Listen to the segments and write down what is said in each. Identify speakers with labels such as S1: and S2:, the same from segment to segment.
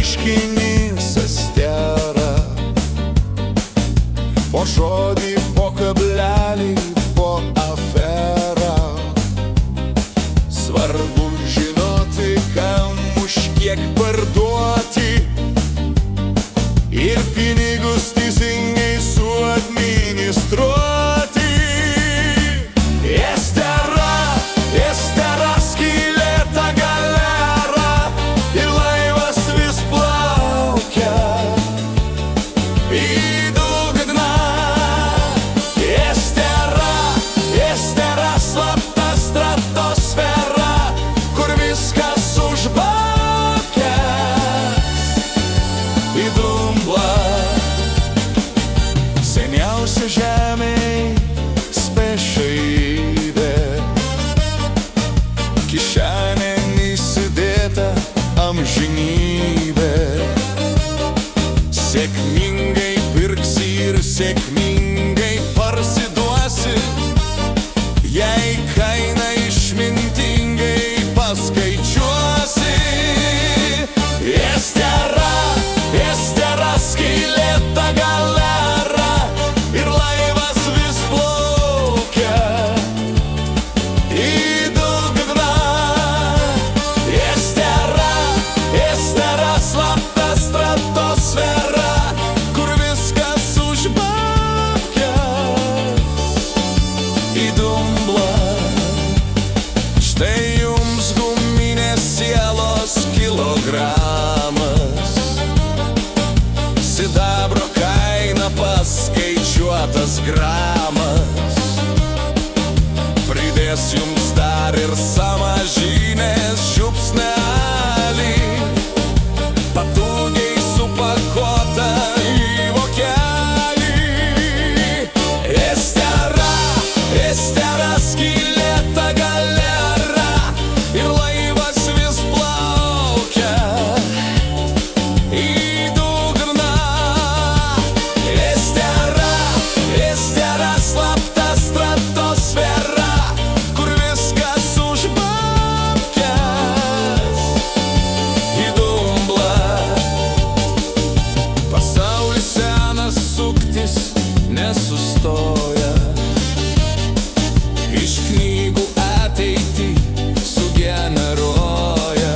S1: reiškinys astera. Po žodį, po kablelį, po aferą. Svarbu žinoti, kam už kiek parduoti ir pinigus teisingai suadministruoti. Estera, skylėta galera ir laivas vis plaukia į dugną. Estera, slapta stratosfera, kur viskas už babkes į dumblą. Seniausia žemėj spešaibė, kišenėn įsidėta amžinybė. Sėkmingai pirksi ir sėkmingai parsiduosi, jei kainą išmintingai paskaičiuosi. Estera, skylėta galera ir laivas vis plaukia į dugną. Estera, slapta stratosfera, kur viskas už babkes į dumblą. Štai jums guminės sielos kilogramas, sidabro kaina paskaičiuotas gramas. Pridės jums dar ir samažinės žiupsnelį, patogiai supakuota į vokelį. Estera, skylėta galera ir laivas vis plaukia į dugną. Estera, slapta stratosfera, kur viskas už babkes į dumblą. Pasaulis senas suktis nesustoja, iš knygų ateitį sugeneruoja.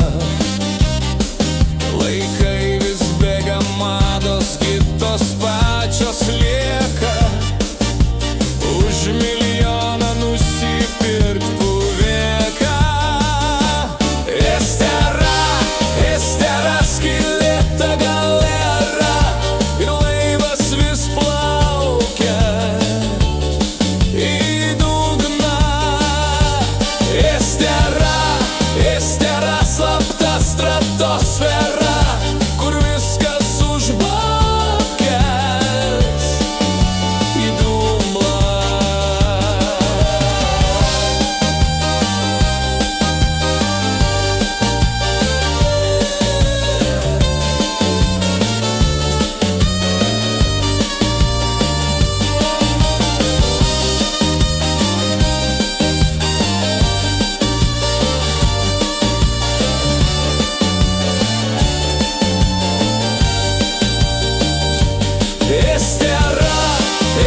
S1: Laikai vis bėga, mados kitos pačios lieka, už milijoną nusipirkt puvėką. Estera, skylėta galera ir laivas vis plaukia į dugną. Estera, slapta stratosfera, kur viskas už babkes į dumblą.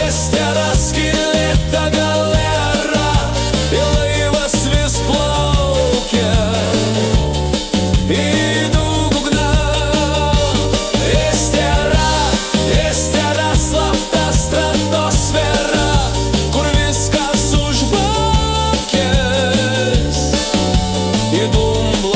S1: Estera, skylėta galera ir laivas vis plaukia į dugną. Estera, slapta stratosfera, kur viskas už babkes į dumblą.